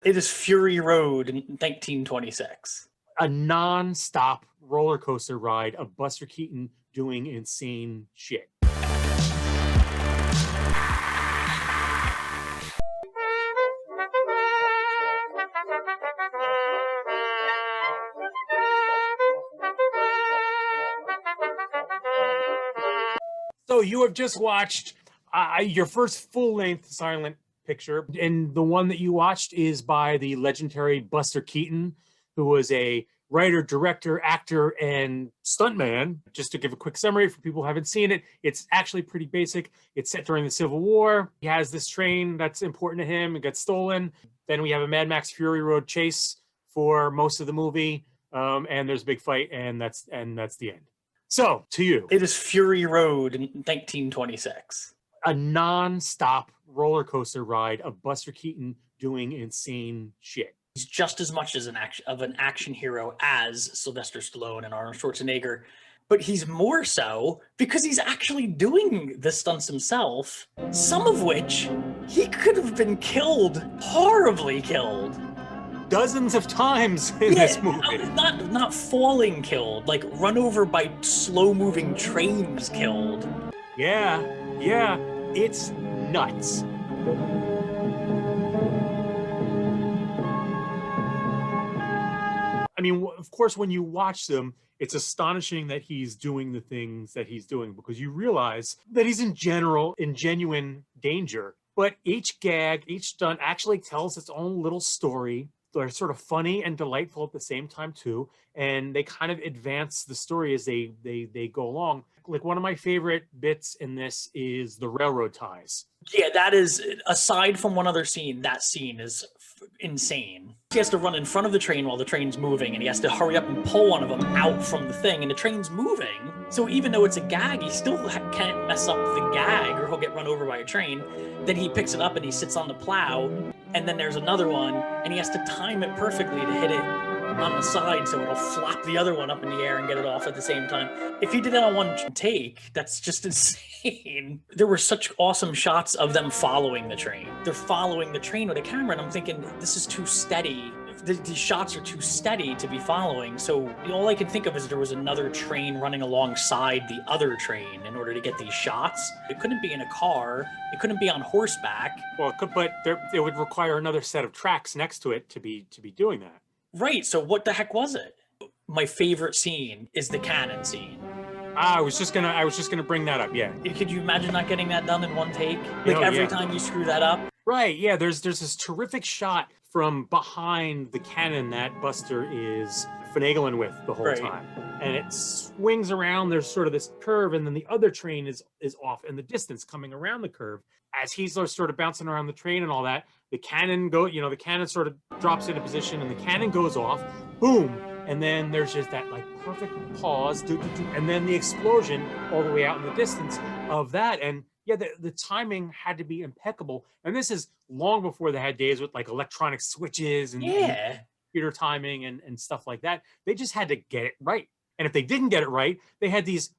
It is Fury Road in 1926. A non-stop roller coaster ride of Buster Keaton doing insane shit. So you have just watched your first full-length silent picture, and the one that you watched is by the legendary Buster Keaton, who was a writer, director, actor, and stuntman. Just to give a quick summary for people who haven't seen it, it's actually pretty basic. It's set during the Civil War. He has this train that's important to him. It gets stolen. Then we have a Mad Max Fury Road chase for most of the movie, and there's a big fight, and that's the end. So, to you. It is Fury Road in 1926. A non-stop roller coaster ride of Buster Keaton doing insane shit. He's just as much as an action hero as Sylvester Stallone and Arnold Schwarzenegger, but he's more so because he's actually doing the stunts himself, some of which he could have been killed, horribly killed. Dozens of times in this movie. Not falling killed, like run over by slow-moving trains killed. Yeah, it's nuts. I mean, of course, when you watch them, it's astonishing that he's doing the things that he's doing, because you realize that he's in genuine danger. But each gag, each stunt actually tells its own little story. They're sort of funny and delightful at the same time too, and they kind of advance the story as they go along. Like, one of my favorite bits in this is the railroad ties. Yeah, that is, aside from one other scene, that scene is insane. He has to run in front of the train while the train's moving, and he has to hurry up and pull one of them out from the thing, and the train's moving. So even though it's a gag, he still can't mess up the gag or he'll get run over by a train. Then he picks it up and he sits on the plow, and then there's another one, and he has to time it perfectly to hit it on the side so it'll flop the other one up in the air and get it off at the same time. If he did that on one take, that's just insane. There were such awesome shots of them following the train. They're following the train with a camera, and I'm thinking, this is too steady. These shots are too steady to be following. So all I can think of is there was another train running alongside the other train in order to get these shots. It couldn't be in a car. It couldn't be on horseback. Well, it could, but it would require another set of tracks next to it to be doing that. Right. So what the heck was it? My favorite scene is the cannon scene. I was just gonna bring that up. Yeah. Could you imagine not getting that done in one take? Like, every time you screw that up. Right. Yeah. There's this terrific shot from behind the cannon that Buster is finagling with the whole time, and it swings around. There's sort of this curve, and then the other train is off in the distance coming around the curve. As he's sort of bouncing around the train and all that, the cannon the cannon sort of drops into position, and the cannon goes off, boom, and then there's just that like perfect pause, and then the explosion all the way out in the distance of that. And yeah, the timing had to be impeccable. And this is long before they had days with like electronic switches and computer timing and stuff like that. They just had to get it right. And if they didn't get it right, they had these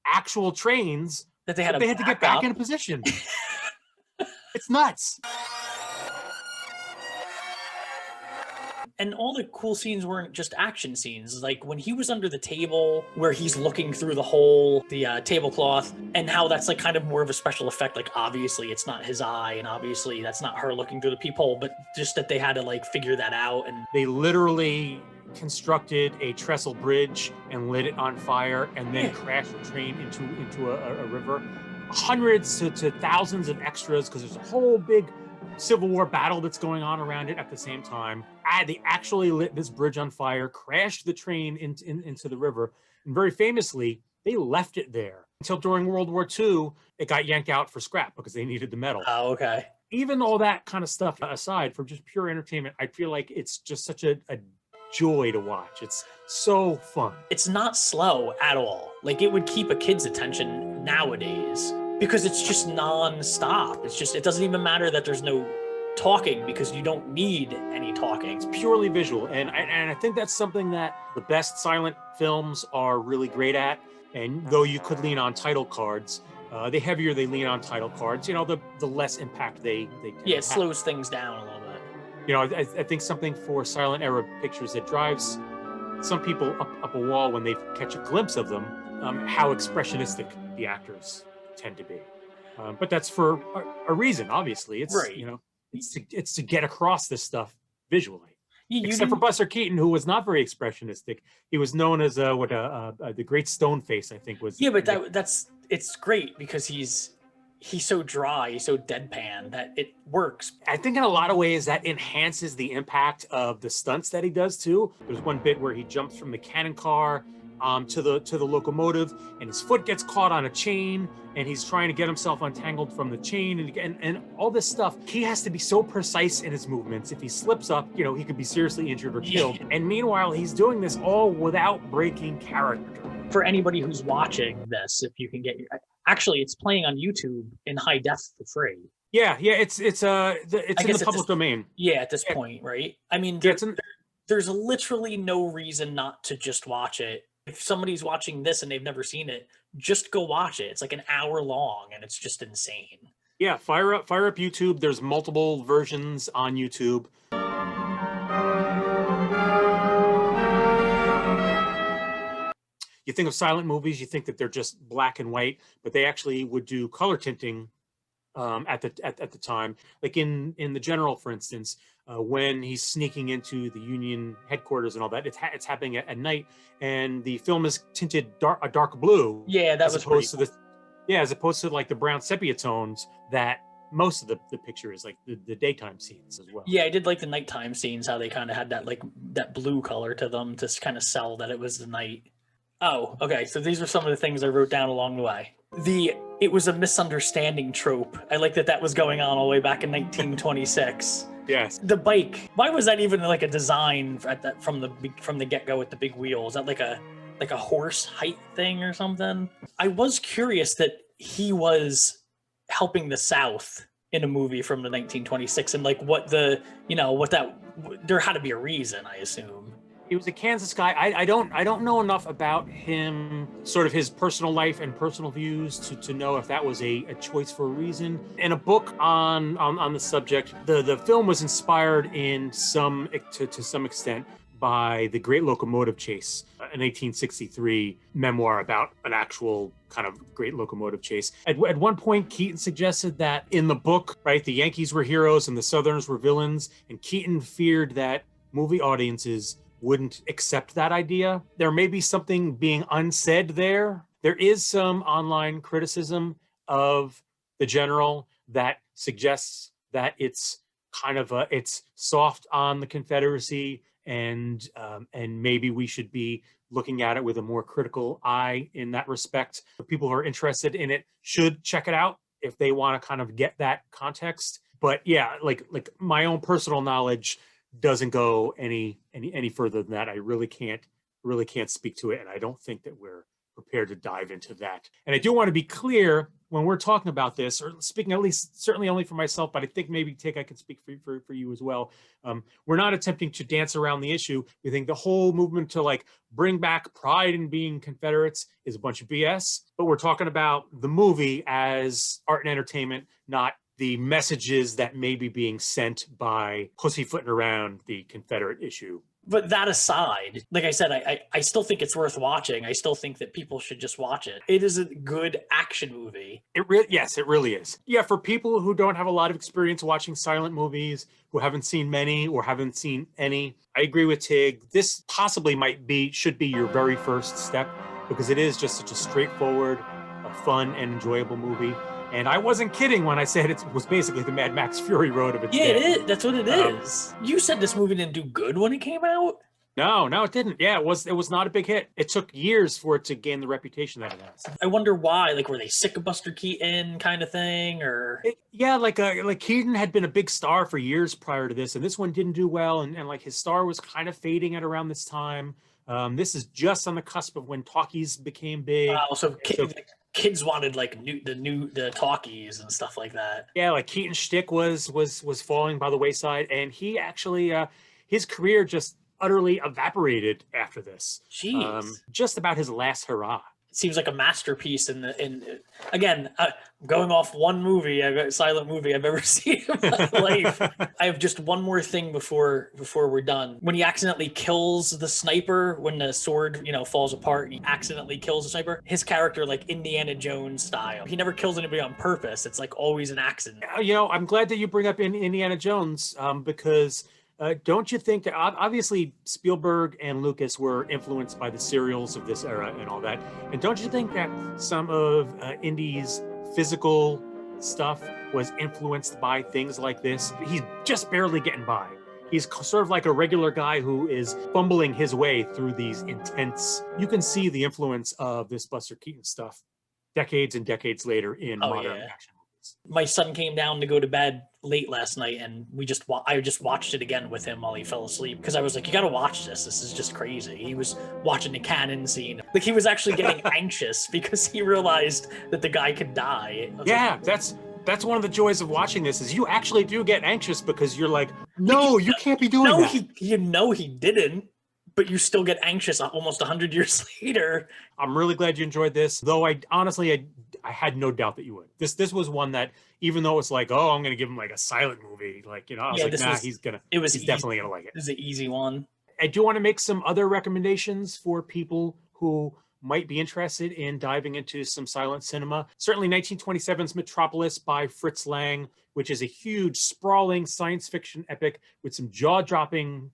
actual trains that they had to get back into position. It's nuts. And all the cool scenes weren't just action scenes. Like when he was under the table where he's looking through the hole, the tablecloth, and how that's like kind of more of a special effect. Like obviously it's not his eye, and obviously that's not her looking through the peephole, but just that they had to like figure that out. And they literally constructed a trestle bridge and lit it on fire, and then crashed the train into a river. Hundreds to thousands of extras, because there's a whole big Civil War battle that's going on around it at the same time. They actually lit this bridge on fire, crashed the train into the river, and very famously, they left it there until during World War II, it got yanked out for scrap because they needed the metal. Oh, okay. Even all that kind of stuff aside, from just pure entertainment, I feel like it's just such a joy to watch. It's so fun. It's not slow at all. Like, it would keep a kid's attention nowadays because it's just non-stop. It doesn't even matter that there's no talking, because you don't need any talking. It's purely visual. And I think that's something that the best silent films are really great at. And though you could lean on title cards, the heavier they lean on title cards, the less impact they yeah, it slows things down a little bit. You know, I think something for silent era pictures that drives some people up a wall when they catch a glimpse of them, how expressionistic the actors tend to be. But that's for a reason, obviously. It's, Right. you know, it's to get across this stuff visually. You Except for didn't- Buster Keaton, who was not very expressionistic. He was known as the Great Stone Face, I think was. Yeah, but it's great because he's so dry, he's so deadpan that it works. I think in a lot of ways that enhances the impact of the stunts that he does too. There's one bit where he jumps from the cannon car to the locomotive, and his foot gets caught on a chain, and he's trying to get himself untangled from the chain, and all this stuff. He has to be so precise in his movements. If he slips up, you know, he could be seriously injured or killed. And meanwhile, he's doing this all without breaking character. For anybody who's watching this, if you can get actually, it's playing on YouTube in high def for free. Yeah, it's in the public domain. Yeah, at this point, right? I mean, there's literally no reason not to just watch it. If somebody's watching this and they've never seen it, just go watch it. It's like an hour long, and it's just insane. Yeah, fire up YouTube. There's multiple versions on YouTube. You think of silent movies, you think that they're just black and white, but they actually would do color tinting at the time. Like in The General, for instance, when he's sneaking into the Union headquarters and all that, it's happening at night, and the film is tinted a dark blue. Yeah, that was opposed to as opposed to like the brown sepia tones that most of the picture is, like the daytime scenes as well. Yeah, I did like the nighttime scenes, how they kind of had that blue color to them to kind of sell that it was the night. Oh, okay. So these are some of the things I wrote down along the way. It was a misunderstanding trope. I like that was going on all the way back in 1926. Yes. The bike. Why was that even like a design from the get-go with the big wheels? Is that like a horse height thing or something? I was curious that he was helping the South in a movie from the 1926, and like there had to be a reason, I assume. He was a Kansas guy. I don't know enough about him, sort of his personal life and personal views to know if that was a choice for a reason. In a book on the subject, the film was inspired to some extent by The Great Locomotive Chase, an 1863 memoir about an actual kind of great locomotive chase. At one point, Keaton suggested that in the book, right, the Yankees were heroes and the Southerners were villains, and Keaton feared that movie audiences wouldn't accept that idea. There may be something being unsaid there. There is some online criticism of The General that suggests that it's kind of it's soft on the Confederacy, and maybe we should be looking at it with a more critical eye in that respect. People who are interested in it should check it out if they want to kind of get that context. But yeah, like my own personal knowledge doesn't go any further than that. I really can't speak to it, and I don't think that we're prepared to dive into that. And I do want to be clear when we're talking about this, or speaking at least certainly only for myself, but I think maybe Tig, I can speak for you as well. We're not attempting to dance around the issue. We think the whole movement to like bring back pride in being Confederates is a bunch of BS, but we're talking about the movie as art and entertainment, not the messages that may be being sent by pussyfooting around the Confederate issue. But that aside, like I said, I still think it's worth watching. I still think that people should just watch it. It is a good action movie. Yes, it really is. Yeah, for people who don't have a lot of experience watching silent movies, who haven't seen many or haven't seen any, I agree with Tig. This possibly should be your very first step, because it is just such a straightforward, fun, and enjoyable movie. And I wasn't kidding when I said it was basically the Mad Max Fury Road of its day. Yeah, it is. That's what it is. You said this movie didn't do good when it came out? No, it didn't. Yeah, it was not a big hit. It took years for it to gain the reputation that it has. I wonder why. Like, were they sick of Buster Keaton kind of thing, or? Like Keaton had been a big star for years prior to this, and this one didn't do well, and like his star was kind of fading at around this time. This is just on the cusp of when talkies became big. Wow, so kids wanted like the talkies and stuff like that. Yeah, like Keaton's shtick was falling by the wayside, and he actually his career just utterly evaporated after this. Jeez. Just about his last hurrah. seems like a masterpiece again, going off one movie, silent movie I've ever seen in my life. I have just one more thing before we're done. When he accidentally kills the sniper, when the sword, you know, falls apart, and he accidentally kills the sniper, his character, like Indiana Jones style. He never kills anybody on purpose. It's like always an accident. You know, I'm glad that you bring up Indiana Jones, because don't you think that obviously Spielberg and Lucas were influenced by the serials of this era and all that? And don't you think that some of Indy's physical stuff was influenced by things like this? He's just barely getting by. He's sort of like a regular guy who is fumbling his way through these intense. You can see the influence of this Buster Keaton stuff decades and decades later in modern action. My son came down to go to bed late last night, and I just watched it again with him while he fell asleep, because I was like, you gotta watch this. This is just crazy. He was watching the cannon scene. Like, he was actually getting anxious because he realized that the guy could die. Yeah, that's one of the joys of watching this, is you actually do get anxious because you're like, no, you can't be doing that. You know he didn't, but you still get anxious almost 100 years later. I'm really glad you enjoyed this, though I honestly had no doubt that you would. This was one that, even though it's like, oh, I'm going to give him like a silent movie, like, you know, I was like, nah, he's definitely going to like it. This is an easy one. I do want to make some other recommendations for people who might be interested in diving into some silent cinema. Certainly 1927's Metropolis by Fritz Lang, which is a huge, sprawling science fiction epic with some jaw-dropping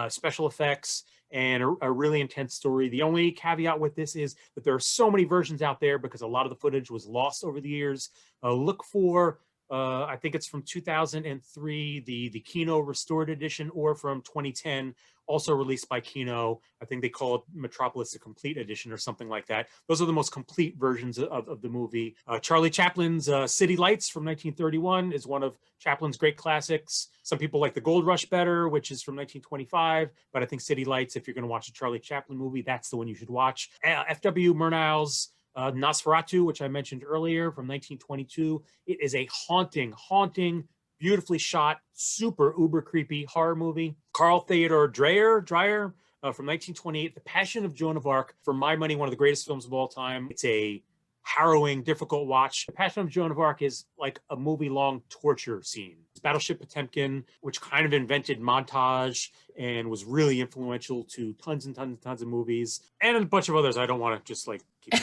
special effects and a really intense story. The only caveat with this is that there are so many versions out there because a lot of the footage was lost over the years. Look for, I think it's from 2003, the Kino Restored Edition, or from 2010, also released by Kino. I think they call it Metropolis, the Complete Edition or something like that. Those are the most complete versions of the movie. Charlie Chaplin's City Lights from 1931 is one of Chaplin's great classics. Some people like The Gold Rush better, which is from 1925, but I think City Lights, if you're going to watch a Charlie Chaplin movie, that's the one you should watch. F.W. Murnau's Nosferatu, which I mentioned earlier, from 1922. It is a haunting, beautifully shot, super uber creepy horror movie. Carl Theodor Dreyer from 1928, The Passion of Joan of Arc, for my money, one of the greatest films of all time. It's a harrowing, difficult watch. The Passion of Joan of Arc is like a movie-long torture scene. It's Battleship Potemkin, which kind of invented montage and was really influential to tons and tons of movies, and a bunch of others. I don't want to just like keep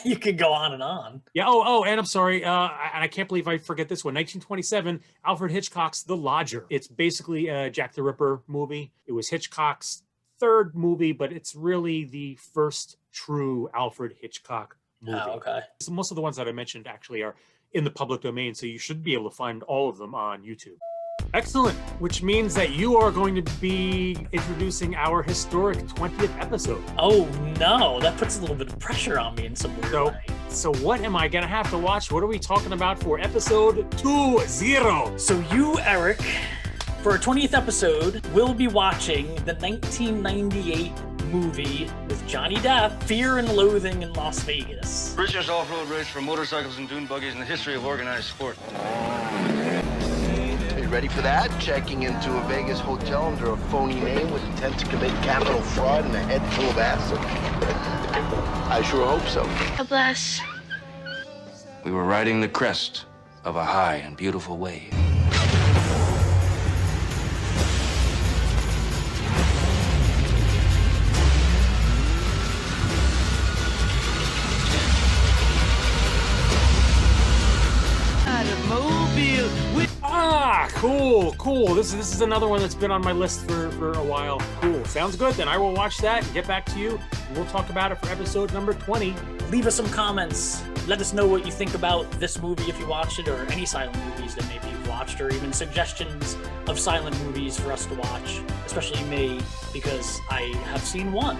You could go on and on. Yeah. Oh, and I'm sorry. And I can't believe I forget this one. 1927, Alfred Hitchcock's The Lodger. It's basically a Jack the Ripper movie. It was Hitchcock's third movie, but it's really the first true Alfred Hitchcock movie. Oh, okay. So most of the ones that I mentioned actually are in the public domain, so you should be able to find all of them on YouTube. Excellent, which means that you are going to be introducing our historic 20th episode. Oh no, that puts a little bit of pressure on me in some weird way. So what am I gonna have to watch? What are we talking about for episode 20? So you, Eric, for our 20th episode, we'll be watching the 1998 movie with Johnny Depp, Fear and Loathing in Las Vegas. Richest off-road race for motorcycles and dune buggies in the history of organized sport. You ready for that? Checking into a Vegas hotel under a phony name with intent to commit capital fraud and a head full of acid? I sure hope so. Hapless. We were riding the crest of a high and beautiful wave. Cool. This is another one that's been on my list for a while. Cool. Sounds good. Then I will watch that and get back to you. We'll talk about it for episode number 20. Leave us some comments. Let us know what you think about this movie if you watched it, or any silent movies that maybe you've watched, or even suggestions of silent movies for us to watch, especially me, because I have seen one.